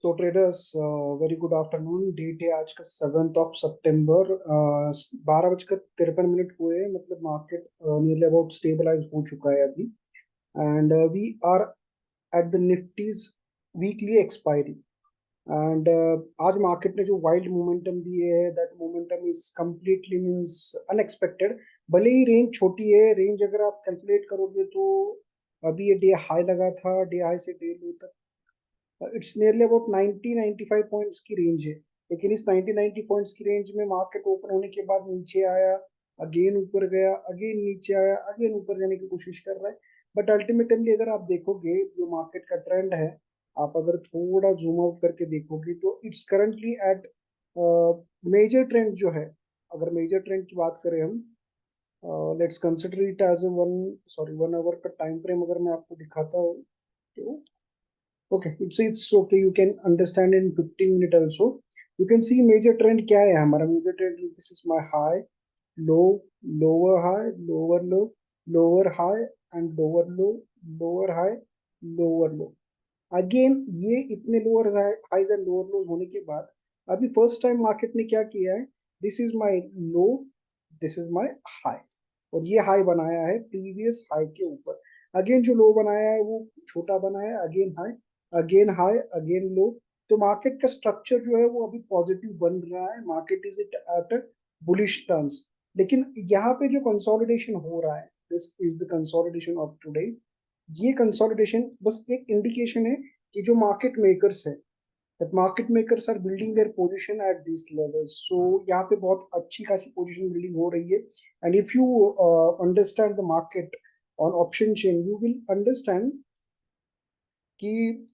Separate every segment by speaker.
Speaker 1: सो traders, very good afternoon. Date है आज का 7 सितंबर। 12:53 हुए, मतलब मार्केट नियरली अबाउट स्टेबलाइज हो चुका है अभी। And we are at the Nifty's weekly expiry. And आज मार्केट ने जो वाइल्ड मोमेंटम दिए है, that momentum is completely means unexpected. भले ही रेंज छोटी है, रेंज अगर आप कैलकुलेट करोगे तो अभी ये डे हाई लगा था, डे हाई से डे लो तक इट्स नियरली अबाउट 90-95 पॉइंट्स की रेंज है। लेकिन इस 90-90 पॉइंट्स की रेंज में मार्केट ओपन होने के बाद नीचे आया, अगेन ऊपर गया, अगेन नीचे आया, अगेन ऊपर जाने की कोशिश कर रहा है। बट अल्टीमेटली अगर आप देखोगे जो मार्केट का ट्रेंड है, आप अगर थोड़ा जूम आउट करके देखोगे तो it's currently at major trend जो है। अगर मेजर ट्रेंड की बात करें हम, let's consider it as a 1 hour का टाइम फ्रेम अगर मैं आपको दिखाता हूँ तो okay, it's okay, you can understand in 15 minutes also. You can see major trend क्या है हमारा major trend. This is my high, low, lower high, lower low, lower high and lower low, lower high, lower low. Again ये इतने lower highs and lower lows होने के बाद अभी first time market ने क्या किया है, this is my low, this is my high, और ये हाई बनाया है प्रीवियस हाई के ऊपर। अगेन जो लो बनाया है वो छोटा बनाया है, again high, again high, again low. तो मार्केट का स्ट्रक्चर जो है वो अभी पॉजिटिव बन रहा है, market is it at a bullish turns. लेकिन यहाँ पे जो कंसोलिडेशन हो रहा है, this is the consolidation of today. ये कंसोलिडेशन बस एक इंडिकेशन है कि जो मार्केट मेकर्स है, that market makers are building their position at these levels. So यहाँ पे बहुत अच्छी खासी पोजीशन बिल्डिंग हो रही है। And if you understand the market on option chain, you will understand कि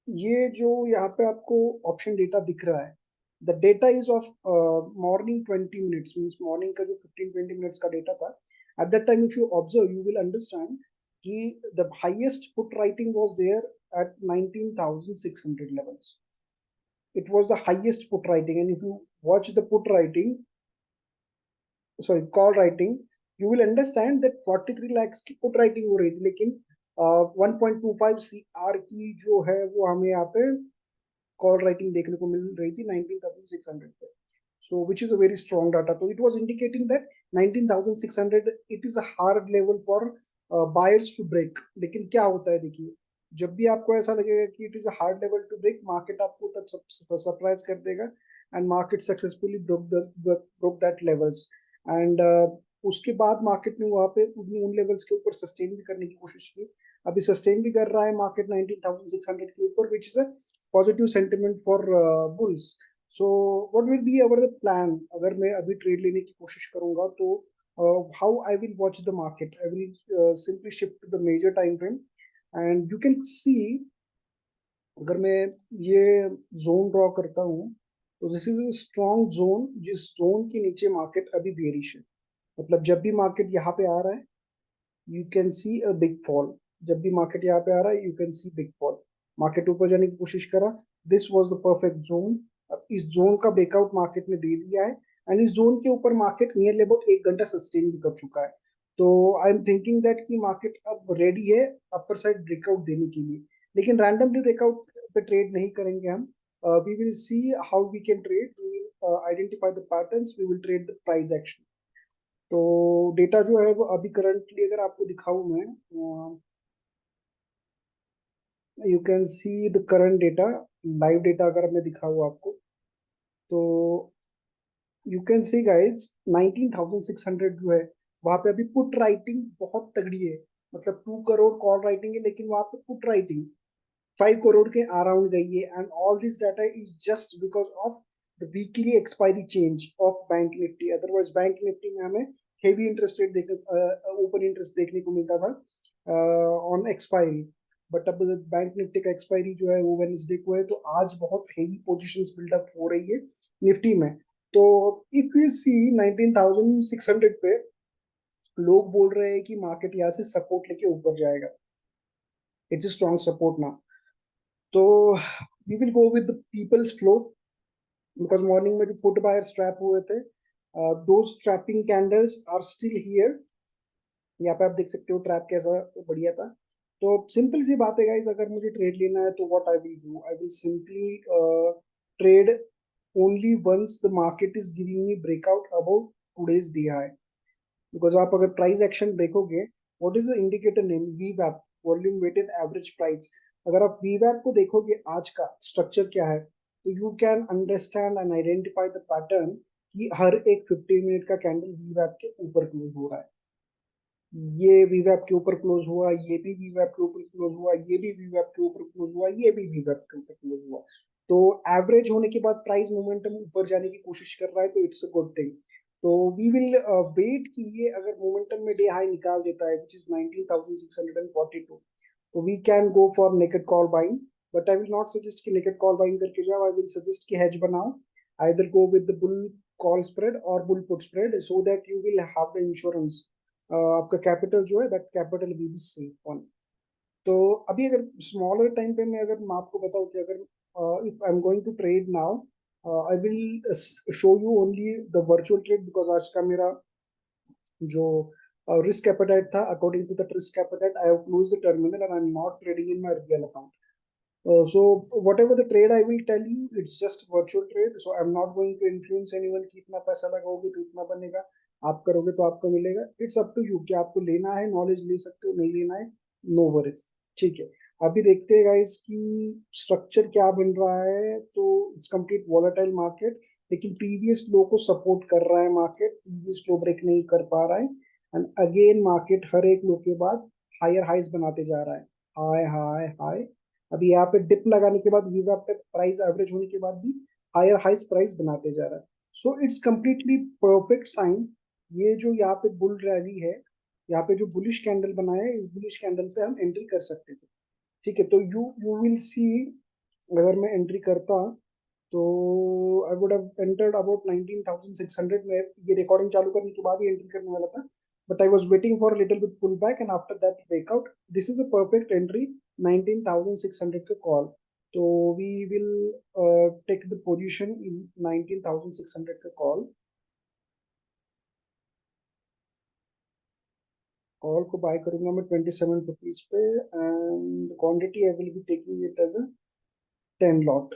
Speaker 1: ये जो यहाँ पे आपको ऑप्शन डेटा दिख रहा है, the data is of morning 20 minutes, means morning का जो 15-20 मिनट्स का डेटा था। At that time if you observe you will understand कि the highest put writing was there at 19,600 levels. It was the highest put writing, and if you watch the put writing, sorry, call writing, you will understand that 43 lakhs की put writing हो रही थी, लेकिन 1.25 CR की जो है वो हमें यहाँ पे कॉल राइटिंग देखने को मिल रही थी 19,600 पे. So which is a very strong data. So it was indicating that 19,600 it is a hard level for buyers to break. लेकिन क्या होता है देखिए, जब भी आपको ऐसा लगेगा कि it is a hard level to break, market आपको तब सरप्राइज कर देगा and market successfully broke that levels. And उसके बाद मार्केट ने वहां पे उन लेवल्स के ऊपर सस्टेन भी करने की कोशिश की। अभी सस्टेन भी कर रहा है मार्केट 19,600 के ऊपर, which is a positive sentiment for bulls. So what will be our the plan? अगर मैं अभी ट्रेड लेने की कोशिश करूंगा तो how I will watch the market, I will simply shift to the major time frame and you can see. अगर मैं ये जोन ड्रॉ करता हूँ तो this is a strong zone, जिस जोन के नीचे मार्केट अभी बेरिश है। मतलब जब भी मार्केट यहाँ पे आ रहा है you can C a big fall, जब भी मार्केट यहाँ पे आ रहा है you can C big fall. Market ऊपर जाने की कोशिश करा, this was the perfect zone. अब इस जोन का ब्रेकआउट मार्केट ने दे दिया है एंड इस जोन के ऊपर मार्केट नियरली अबाउट 1 घंटा सस्टेन भी कर चुका है। तो आई एम थिंकिंग दैट कि मार्केट अब रेडी है अपर साइड ब्रेकआउट देने के लिए। लेकिन रैंडमली ब्रेकआउट पे ट्रेड नहीं करेंगे हम। We will see how we can trade, we will identify the patterns, we will trade the price action. तो डेटा जो है वो अभी करंटली अगर आपको दिखाऊं मैं, you can see the current data, live data अगर मैं दिखाऊं आपको तो यू कैन सी गाइस 19,600 जो है वहां पे अभी पुट राइटिंग बहुत तगड़ी है। मतलब 2 करोड़ कॉल राइटिंग है, लेकिन वहां पे पुट राइटिंग 5 करोड़ के अराउंड गई है। And all this data is just because of the weekly expiry change of bank Nifty. Otherwise bank Nifty में हमें हेवी इंटरेस्ट रेट देखने, ओपन इंटरेस्ट देखने को मिलता था ऑन एक्सपायरी। बट अब बैंक निफ्टी का एक्सपायरी जो है वो वेडनेसडे को है, तो आज बहुत हेवी पोजीशंस बिल्डअप हो रही है निफ्टी में। तो इफ यू सी 19,600 पे लोग बोल रहे हैं कि मार्केट यहाँ से सपोर्ट लेके ऊपर जाएगा, इट्स अ स्ट्रॉन्ग सपोर्ट ना। तो we will go with the people's flow, because morning में जो पुट बायर्स ट्रैप हुए थे, दो trapping candles are still here. यहाँ पे आप देख सकते हो ट्रैप कैसा बढ़िया था। तो सिंपल सी बात है गाइस, अगर मुझे ट्रेड लेना है तो what I will do, I will simply trade only once the market is giving me breakout about today's day high. Because आप अगर प्राइस एक्शन देखोगे, what is the indicator name, वीवैप, वॉल्यूम वेटेड एवरेज प्राइस। अगर आप वीवैप को देखोगे आज का स्ट्रक्चर क्या है, तो you can understand and identify the pattern कि हर एक 15 मिनट का कैंडल वीवैप के ऊपर क्लोज हो रहा है। ये वीवैप के ऊपर क्लोज हुआ, ये भी वीवैप के ऊपर क्लोज हुआ, ये भी वीवैप के ऊपर क्लोज हुआ, ये भी वीवैप के ऊपर क्लोज हुआ। तो एवरेज होने के बाद प्राइस मोमेंटम ऊपर जाने की कोशिश कर रहा है, तो इट्स अ गुड थिंग। तो वी विल वेट कि ये अगर मोमेंटम में डे हाई निकाल देता है, विच इज 19,642, तो we can go for naked call buying. But I will not suggest कि नेकेड कॉल बाइंग करके जाओ, आई विल सजेस्ट कि हेज बनाओ। Either go with the bull call spread और bull put spread, so that you will have the insurance, आपका capital जो है, that capital will be safe on. तो अभी अगर स्मॉलर टाइम पे मैं अगर मैं आपको बताऊं कि अगर if I am going to trade now, I will show you only the virtual trade, because आज का मेरा जो रिस्क एपेटाइट था, according to the risk appetite I have close the terminal and I am not trading in my real account. So whatever the trade I will tell you, it's just virtual trade. So I'm not going to influence anyone कि इतना पैसा लगाओगे तो इतना बनेगा, आप करोगे तो आपको मिलेगा. It's up to you कि आपको लेना है, नॉलेज ले सकते हो, नहीं लेना है, नो वरीज. ठीक है. अभी देखते हैं गाइस कि स्ट्रक्चर क्या बन रहा है. तो इट्स कंप्लीट वॉलेटाइल मार्केट, लेकिन प्रीवियस लो को सपोर्ट कर रहा है मार्केट, प्रीवियस लो ब्रेक नहीं कर पा रहा है. एंड अगेन मार्केट हर एक लो के बाद हायर हाइज बनाते जा रहा है. High high high. अभी यहाँ पे डिप लगाने के बाद वीवा पे प्राइस एवरेज होने के बाद भी हायर हाइस प्राइस बनाते जा रहा है. So it's completely perfect sign. ये जो यहाँ पे बुल रैली है, यहाँ पे जो बुलिश कैंडल बनाया है, इस बुलिश कैंडल पे हम एंट्री कर सकते थे. ठीक है. तो यू यू विल सी, अगर मैं एंट्री करता तो I would have entered about 19,600 में. ये रिकॉर्डिंग चालू करने के बाद ही एंट्री करने वाला था, but I was waiting for a little bit pullback and after that breakout. This is a perfect entry, 19,600 का call. तो we will take the position in 19,600 का call. कॉल को बाय करूंगा मैं 27 रुपीज पे, and quantity I will be taking it as a 10 lot.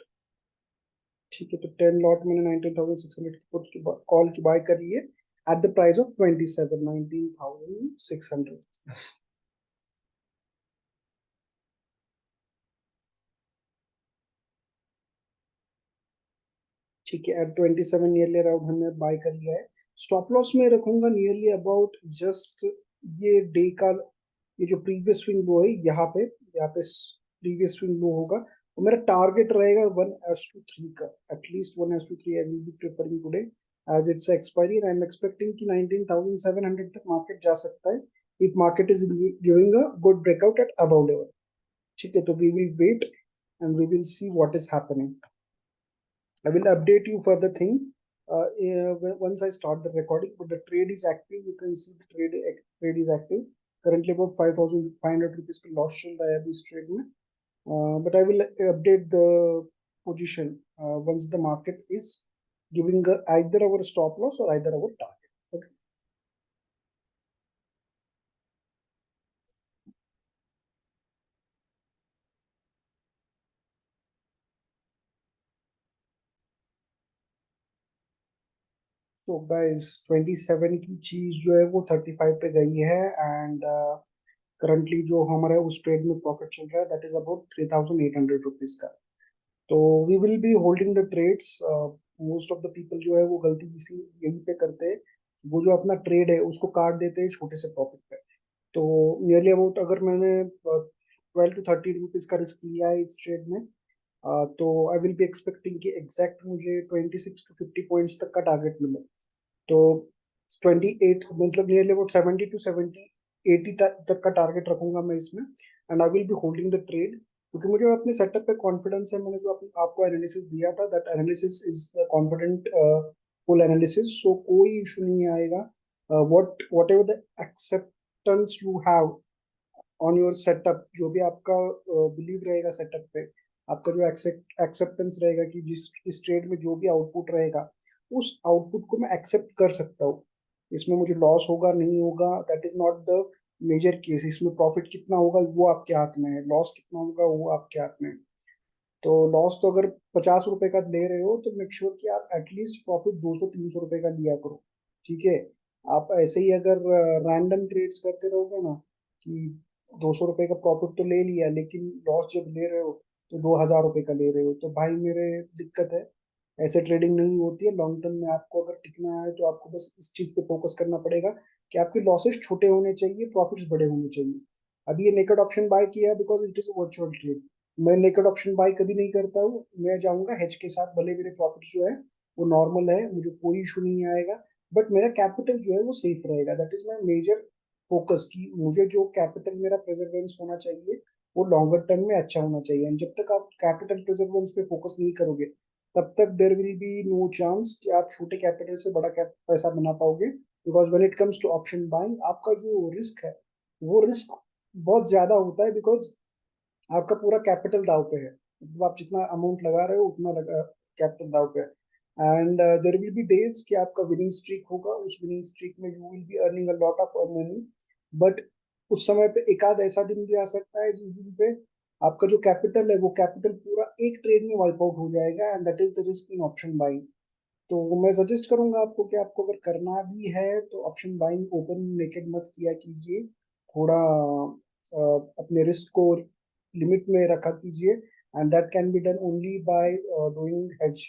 Speaker 1: ठीक है. तो 10 लॉट मैंने 19,600 की पुट की कॉल की बाय करी है एट द प्राइस ऑफ 27, 19,600. ठीक है. एट 27 नियरली अराउंड हमने बाय कर लिया है. स्टॉप लॉस में रखूंगा नियरली अबाउट जस्ट ये डे का, ये जो प्रीवियस स्विंग लो है यहाँ पे प्रीवियस स्विंग लो होगा. तो मेरा टारगेट रहेगा 1:3 का, at least 1:3 I will be preferring today, as it's expiry and I am expecting कि 19,700 तक मार्केट जा सकता है if market is giving a good breakout at above level. ठीक है. तो we will wait and we will see what is happening. I will update you for the thing once I start the recording. But the trade is active. You can see the trade is active. Currently about 5,500 rupees का loss चल रहा है अभी इस trade में. But I will update the position once the market is giving either our stop loss or either our target. Okay. So guys, 27 की चीज जो है वो 35 पे गई है. एंड करंटली जो हमारा उस ट्रेड में प्रॉफिट चल रहा है, दैट इज अबाउट 3,800 रुपीज का. तो we will be holding the trades. Most of the people जो है वो गलती इसी यही पे करते हैं, वो जो अपना ट्रेड है उसको काट देते हैं छोटे से प्रॉफिट पे. तो नियरली अबाउट अगर मैंने 12 to 13 रुपीज का रिस्क लिया है इस ट्रेड में, तो आई विल बी एक्सपेक्टिंग कि एग्जैक्ट मुझे 26 to 50 पॉइंट्स तक का टारगेट मिले. तो 28 मतलब नियरली अबाउट 70 to 80 तक का टारगेट रखूंगा मैं इसमें. And I will be holding the trade, क्योंकि मुझे अपने सेटअप पे कॉन्फिडेंस है. मैंने जो आपको एनालिसिस दिया था, that analysis is the confident full analysis. So कोई इशू नहीं आएगा. Whatever the acceptance you have on your setup, जो भी आपका बिलीव रहेगा सेटअप पे, आपका जो एक्सेप्टेंस रहेगा कि जिस इस ट्रेड में जो भी आउटपुट रहेगा, उस आउटपुट को मैं एक्सेप्ट कर सकता हूँ. इसमें मुझे लॉस होगा नहीं होगा, that is not the major case, इसमें प्रॉफिट कितना होगा वो आपके हाथ में है, लॉस कितना होगा वो आपके हाथ में है। तो लॉस तो अगर 50 रुपए का ले रहे हो तो मेक श्योर कि आप एटलीस्ट प्रॉफिट 200-300 रुपए का लिया करो। ठीक है। आप ऐसे ही अगर रैंडम ट्रेड्स करते रहोगे ना कि 200 रुपए का प्रॉफिट तो ले लिया लेकिन लॉस जब ले रहे हो तो 2000 रुपए का ले रहे हो, तो भाई मेरे दिक्कत है। ऐसे ट्रेडिंग नहीं होती है। लॉन्ग टर्म में आपको अगर टिकना है तो आपको बस इस चीज पे फोकस करना पड़ेगा कि आपके लॉसेस छोटे होने चाहिए, प्रॉफिट्स बड़े होने चाहिए। अभी ये नेकेड ऑप्शन बाय किया because it is virtual trade. मैं नेकेड ऑप्शन बाय कभी नहीं करता हूँ, मैं जाऊंगा हेज के साथ, भले मेरे प्रॉफिट जो है वो नॉर्मल है, मुझे कोई इशू नहीं आएगा, बट मेरा कैपिटल जो है वो सेफ रहेगा। That is my major focus कि मुझे जो कैपिटल मेरा प्रेजर्वेंस होना चाहिए वो लॉन्गर टर्म में अच्छा होना चाहिए। एंड जब तक आप कैपिटल प्रेजर्वेंस पे फोकस नहीं करोगे तब तक there will be no chance कि आप छोटे कैपिटल से बड़ा पैसा बना पाओगे। Because when it comes to option buying आपका जो रिस्क है वो रिस्क बहुत ज्यादा होता है, बिकॉज आपका पूरा कैपिटल दाव पे है। मतलब आप जितना अमाउंट लगा रहे हो उतना लगा कैपिटल दाव पे है। And there will be days कि आपका विनिंग स्ट्रीक होगा, उस विनिंग स्ट्रीक में you will be earning a lot of money, but उस समय पे एक आध ऐसा दिन भी आ सकता है जिस दिन पे आपका जो कैपिटल है वो कैपिटल पूरा एक ट्रेड में वाइप आउट हो जाएगा, and that is the risk in option buying. तो मैं सजेस्ट करूंगा आपको कि आपको अगर करना भी है तो ऑप्शन बाइंग ओपन नेकेड मत किया कीजिए। थोड़ा अपने रिस्क को लिमिट में रखा कीजिए, and that can be done only by doing hedge.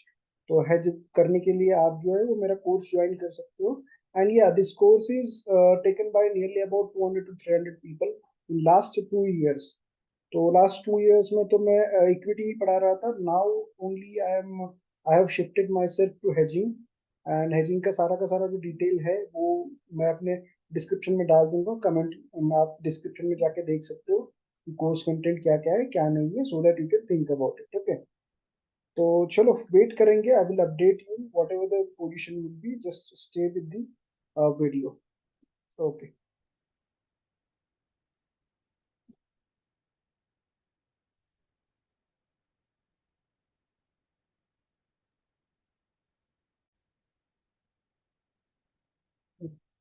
Speaker 1: तो हेज करने के लिए आप जो है वो मेरा कोर्स ज्वाइन कर सकते हो। एंड या this course is taken by nearly about 200 to 300 people in last 2 years। तो लास्ट 2 years में तो मैं इक्विटी ही पढ़ा रहा था। Now only I have shifted myself to hedging. And hedging का सारा जो डिटेल है वो मैं अपने डिस्क्रिप्शन में डाल दूंगा, कमेंट में आप डिस्क्रिप्शन में जाके देख सकते हो कि कोर्स कंटेंट क्या क्या है क्या नहीं है, so that you can think about it. Okay. तो चलो वेट करेंगे, I will update you whatever the position will be, just stay with the video. Okay.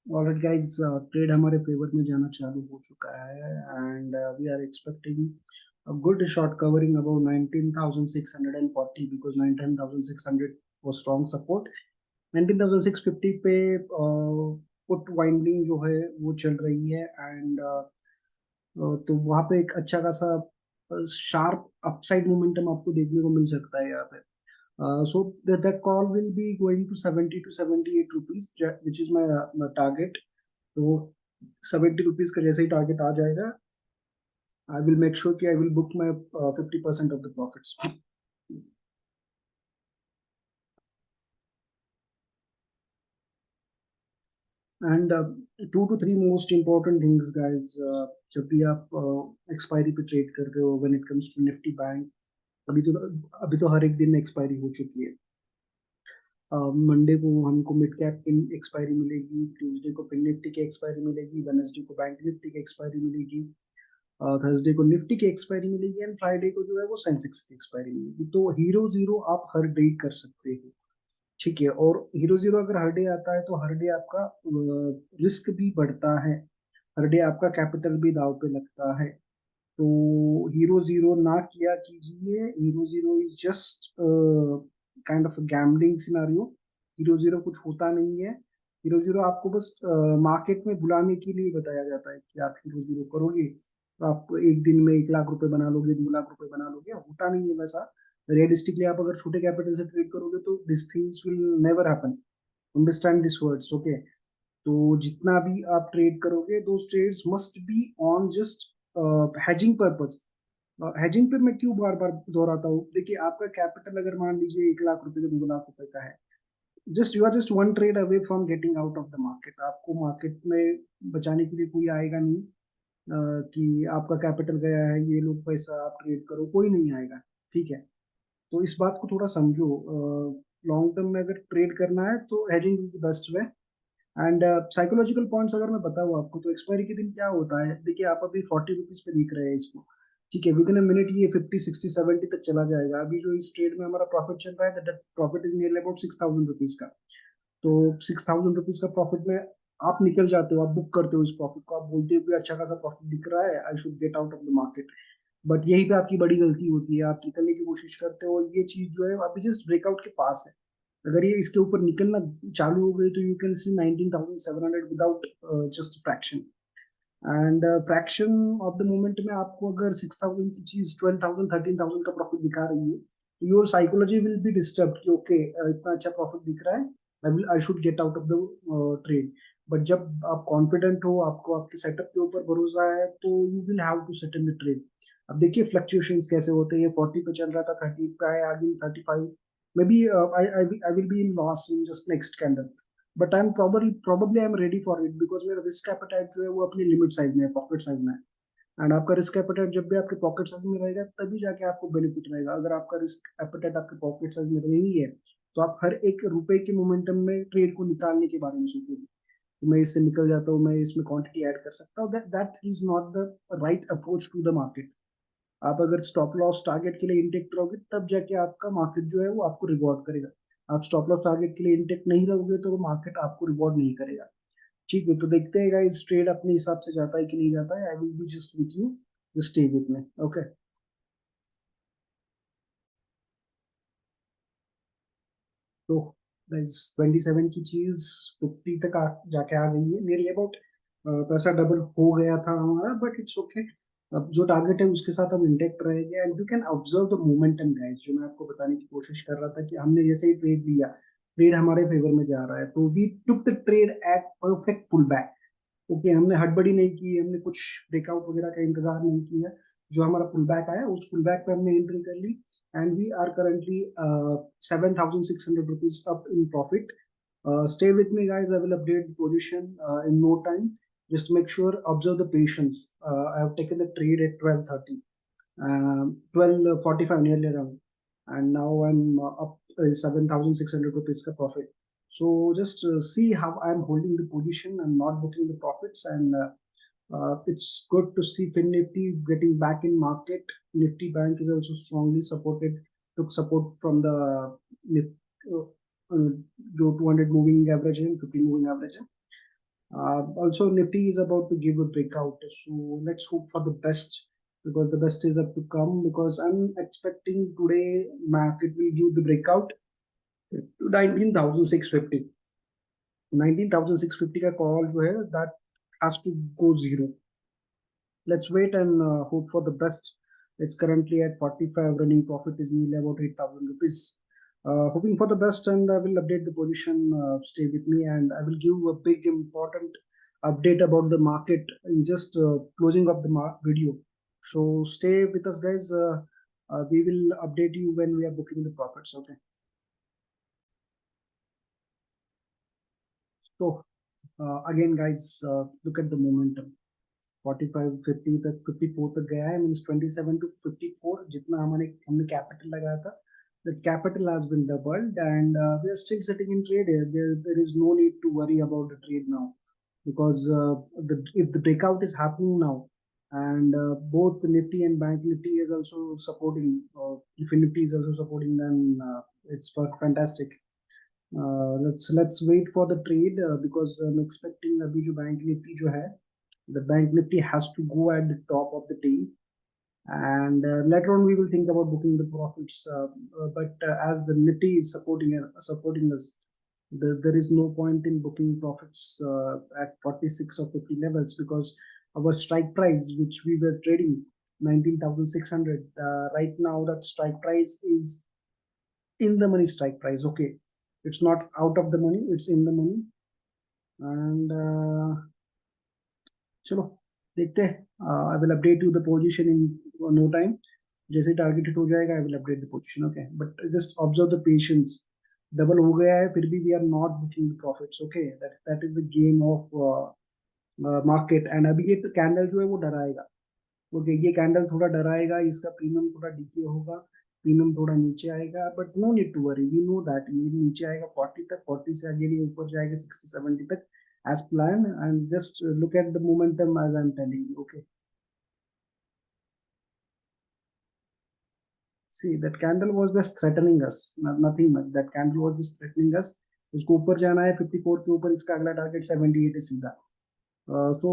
Speaker 1: Alright guys, trade हमारे फेवर में जाना चालू हो चुका है, and we are expecting a good short covering above 19,640 because 19,600 was strong support। 19,650 पे put winding जो है वो चल रही है, एंड तो वहां पे एक अच्छा खासा शार्प अपसाइड मोमेंटम आपको देखने को मिल सकता है यहाँ पे। So that call will be going to 70 to 78 rupees, which is my target। तो 70 रुपीज का जैसे ही टारगेट आ जाएगा आई विल मेक श्योर कि I will book my 50% of the profits. And 2 to 3 most important things guys, जब भी आप expiry पे trade कर रहे हो when it comes to Nifty bank. अभी तो हर एक दिन एक्सपायरी हो चुकी है। मंडे को हमको मिड कैप की एक्सपायरी मिलेगी, ट्यूसडे को फिन निफ्टी की एक्सपायरी मिलेगी, वेडनेसडे को बैंक निफ्टी की एक्सपायरी मिलेगी, थर्सडे को निफ्टी की एक्सपायरी मिलेगी, एंड फ्राइडे को जो है वो सेंसेक्स की एक्सपायरी मिलेगी। तो हीरो जीरो आप हर डे कर सकते हो। ठीक है। और हीरो जीरो अगर हर डे आता है तो हर डे आपका रिस्क भी बढ़ता है, हर डे आपका कैपिटल भी दाव पे लगता है। तो हीरो जीरो ना किया कीजिए। Hero zero is just kind of gambling scenario. Hero zero कुछ होता नहीं है। हीरो जीरो आपको बस मार्केट में बुलाने के लिए बताया जाता है कि आप हीरो जीरो करोगे तो आप एक दिन में 1 लाख रुपए बना लोगे, 2 लाख रुपए बना लोगे, होता नहीं है वैसा। रियलिस्टिकली आप अगर छोटे कैपिटल से ट्रेड करोगे तो this things will never happen. Understand this words. Okay. तो जितना भी आप ट्रेड करोगे दो trades must be on just hedging purpose. Hedging पे मैं क्यों बार बार दोहराता हूँ, देखिए आपका कैपिटल अगर मान लीजिए 1 लाख रुपए का, 2 लाख रुपए का है, just you are just one trade away from getting out of the market. आपको मार्केट में बचाने के लिए कोई आएगा नहीं कि आपका कैपिटल गया है ये लोग पैसा आप ट्रेड करो, कोई नहीं आएगा। ठीक है। तो इस बात को थोड़ा समझो। लॉन्ग टर्म में अगर ट्रेड करना है तो hedging is the best way. And psychological points अगर मैं बताऊँ आपको तो एक्सपायरी के दिन क्या होता है, देखिए आप अभी 40 रुपीज पे देख रहे हैं इसको। ठीक है। विद इन अ मिनट ये 50, 60, 70 तक चला जाएगा। अभी जो इस ट्रेड में हमारा प्रॉफिट चल रहा है that profit is nearly about 6,000 rupees का। तो 6,000 रुपीज का प्रॉफिट में आप निकल जाते हो, आप बुक करते हो इस प्रॉफिट को, आप बोलते हो कि अच्छा खासा प्रॉफिट दिख रहा है, I should get out of the market. But यहीं पे आपकी बड़ी गलती होती है, आप निकलने की कोशिश करते हो, ये चीज जो है अभी जस्ट ब्रेकआउट के पास है। अगर ये इसके ऊपर निकलना चालू हो गई तो you can C 19,700 without just fraction. And fraction of the moment में आपको अगर 6,000 की चीज 12,000 13,000 का प्रॉफिट दिखा रही है, तो your psychology will be disturb कि ओके इतना अच्छा प्रॉफिट दिख रहा है, I should get out of the trade. But जब आप कॉन्फिडेंट हो, आपको आपके सेटअप के ऊपर भरोसा है, तो you will have to set in the trade. अब देखिए फ्लक्चुएशंस कैसे होते हैं, ये 40 पे चल रहा था, 30 पे आया, आगे 35, maybe I will be in loss in just next candle. But I am probably I am ready for it, because मेरा रिस्क एपेटाइट जो है वो अपनी लिमिट साइज में है, पॉकेट साइज में है। एंड आपका रिस्क एपेटाइट जब भी आपके पॉकेट साइज में रहेगा तभी जाके आपको बेनिफिट रहेगा। अगर आपका रिस्क एपेटाइट आपके पॉकेट साइज में नहीं है, तो आप हर एक रुपए के मोमेंटम में ट्रेड को निकालने के बारे में सोचोगे, तो मैं इससे निकल जाता हूँ, मैं इसमें क्वांटिटी ऐड कर सकता हूँ। That is not the right approach to the market. आप अगर स्टॉप लॉस टारगेट के लिए इंटेक्ट रहोगे, तब जाके आपका मार्केट जो है वो आपको रिवॉर्ड करेगा। आप स्टॉप लॉस टारगेट के लिए इंटेक्ट नहीं रहोगे तो वो मार्केट आपको रिवॉर्ड नहीं करेगा। ठीक है, तो देखते हैं गाइस ट्रेड अपने हिसाब से जाता है कि नहीं जाता है। आई will be just with you, just stay with me, okay. तो गाइस 27 की चीज 50 तक जाके आ गई है, मेरी अबाउट पैसा डबल हो गया था हमारा, बट इट्स ओके। अब जो टारगेट है उसके साथ हम इंटेक्ट रहेंगे, and you can observe the momentum guys, जो मैं आपको बताने की कोशिश कर रहा था कि हमने जैसे ही ट्रेड लिया, ट्रेड हमारे फेवर में जा रहा है, तो we took the trade at perfect pull back. Okay, हमने हड़बड़ी नहीं की, हमने कुछ ब्रेकआउट वगैरह का इंतजार नहीं किया। जो हमारा पुल बैक आया उस पुल बैक पे हमने एंट्री कर ली, and we are currently 7,600 rupees up in profit. Stay with me guys, I will update the position in no time. Just make sure, observe the patience. I have taken the trade at 12:30, 12:45 nearly around, and now I'm up 7,600 rupees ka profit. So just see how I'm holding the position. I'm not booking the profits, and it's good to see Fin Nifty getting back in market. Nifty Bank is also strongly supported, took support from the uh, जो 200 moving average and 50 moving average. Also, Nifty is about to give a breakout, so let's hope for the best, because the best is up to come. Because I'm expecting today market will give the breakout to 19,650. 19,650 का call जो है, that has to go zero. Let's wait and hope for the best. It's currently at 45, running profit is nearly about 8,000 rupees. Hoping for the best, and I will update the position. Stay with me, and I will give a big important update about the market in just closing of the video. So stay with us, guys. We will update you when we are booking the profits. Okay. So again, guys, look at the momentum. 45 50 तक 54 तक गया है, means 27 to 54 जितना हमने capital लगाया था, the capital has been doubled, and we are still sitting in trade here. There is no need to worry about the trade now, because if the breakout is happening now, and both Nifty and Bank Nifty is also supporting, if Nifty is also supporting, then it's fantastic. Let's wait for the trade, because I'm expecting अभी जो Bank Nifty जो है, the Bank Nifty has to go at the top of the day, and later on we will think about booking the profits. But as the Nifty is supporting us, there is no point in booking profits at 46 or 50 levels, because our strike price, which we were trading 19,600, right now that strike price is in the money strike price. Okay, it's not out of the money, it's in the money, and चलो देखते हैं। I will update you the position in no time. जैसे target hit हो जाएगा I will update the position, okay. But just observe the patience. Double हो गया है, फिर भी we are not booking the profits, okay. That is the game of market. And अभी ये कैंडल जो है वो डराएगा, ओके। ये कैंडल थोड़ा डराएगा, इसका प्रीमियम थोड़ा डीके होगा, प्रीमियम थोड़ा नीचे आएगा, but no need to worry, we know that ये नीचे आएगा 40 तक, 40 से आगे ये ऊपर जाएगा 60 70 तक as planned, and just look at the momentum as I'm telling you, okay. See, that candle was just threatening us, nothing much. That candle was just threatening us, इसको ऊपर जाना है 54 के ऊपर, इसका अगला टारगेट 78 है सीधा. So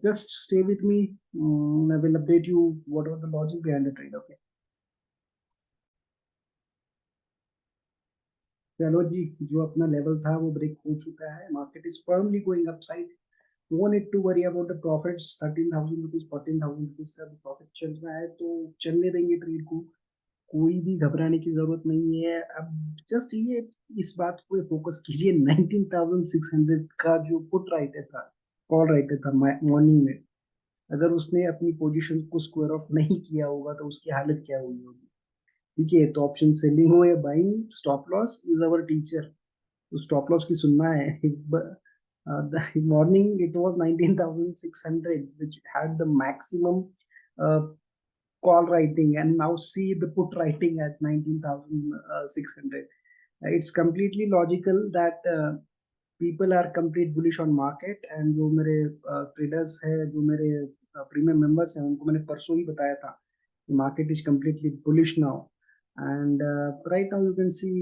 Speaker 1: just stay with me. I will update you whatever the logic behind the trade. Okay. चलो जी, जो अपना लेवल था वो ब्रेक हो चुका है. Market is firmly going upside. No need to worry about the profits. 13,000 rupees 14,000 rupees का profit चल रहा है तो चलने देंगे ट्रेड को. कोई भी घबराने की जरूरत नहीं है. अब जस्ट ये इस बात पे फोकस कीजिए, 19,600 का जो पुट राइटर था, कॉल राइटर था मॉर्निंग में, अगर उसने अपनी पोजीशन को स्क्वायर ऑफ नहीं किया होगा तो उसकी हालत क्या हुई होगी. ठीक है, तो ऑप्शन सेलिंग हो या buying, stop loss is our teacher. तो स्टॉप लॉस की सुनना है. Morning it was 19,600 which had the maximum uh, call writing, and now see the put writing at 19,600. It's completely logical that people are complete bullish on market. And जो मेरे traders है, जो मेरे premium members हैं, उनको मैंने परसों ही बताया था market is completely bullish now. And right now you can see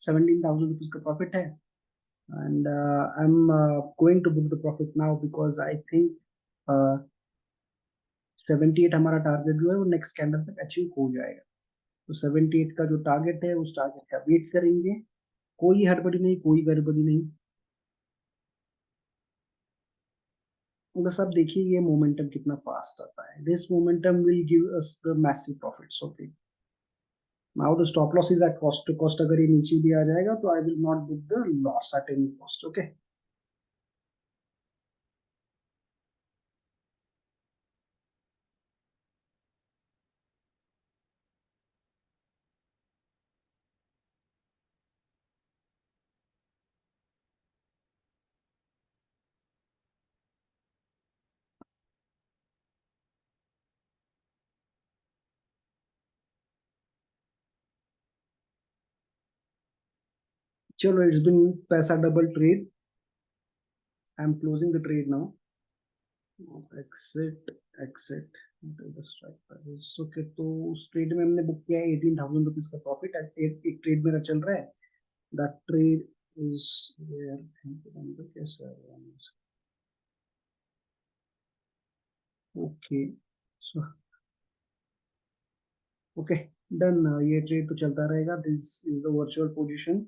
Speaker 1: 17,000 rupees का profit है. And I'm going to book the profit now because I think 78 हमारा टारगेट जो है वो नेक्स्ट कैंडल तक अचीव हो जाएगा. तो 78 का जो टारगेट है उस टारगेट का वेट करेंगे. कोई हड़बड़ी नहीं, कोई गड़बड़ी नहीं. बस आप देखिए ये मोमेंटम कितना फास्ट आता है. This momentum will give us the massive profits. Okay, now the stop loss is at cost to cost. अगर ये नीचे भी आ जाएगा तो I will not book the loss at any cost. Okay. चलो, इट्स बिन पैसा double trade. I am closing the trade now. Exit, exit. Okay, तो उस ट्रेड में हमने बुक किया है 18,000 रुपीज का प्रॉफिट. एक ट्रेड मेरा चल रहा है. दैट ट्रेड इज कैसा. Okay, so okay, done. ये ट्रेड तो चलता रहेगा. This is the virtual position.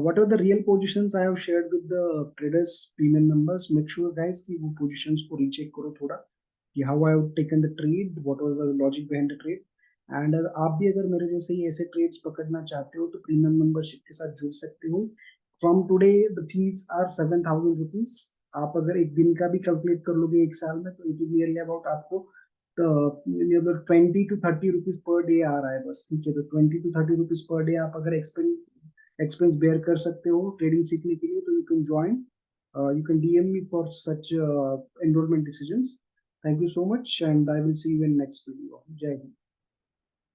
Speaker 1: Whatever the real positions I have shared with the traders premium members, make sure guys कि वो positions को recheck करो थोड़ा, कि how I have taken the trade, what was the logic behind the trade. And आप भी अगर मेरे जैसे ही ऐसे trades पकड़ना चाहते हो तो premium membership के साथ जुड़ सकते हो. From today the fees are 7,000 rupees. आप अगर एक दिन का भी calculate कर लोगे एक साल में तो it is nearly about आपको 20 to 30 रुपीज पर डे आ रहा है बस. ठीक है, तो 20 to 30 रुपीज पर डे आप अगर एक्सपेंस बेयर कर सकते हो ट्रेडिंग सीखने के लिए, तो you can join. You can DM me for such enrolment decisions. Thank you so much and I will see you in next video. जय हिंद.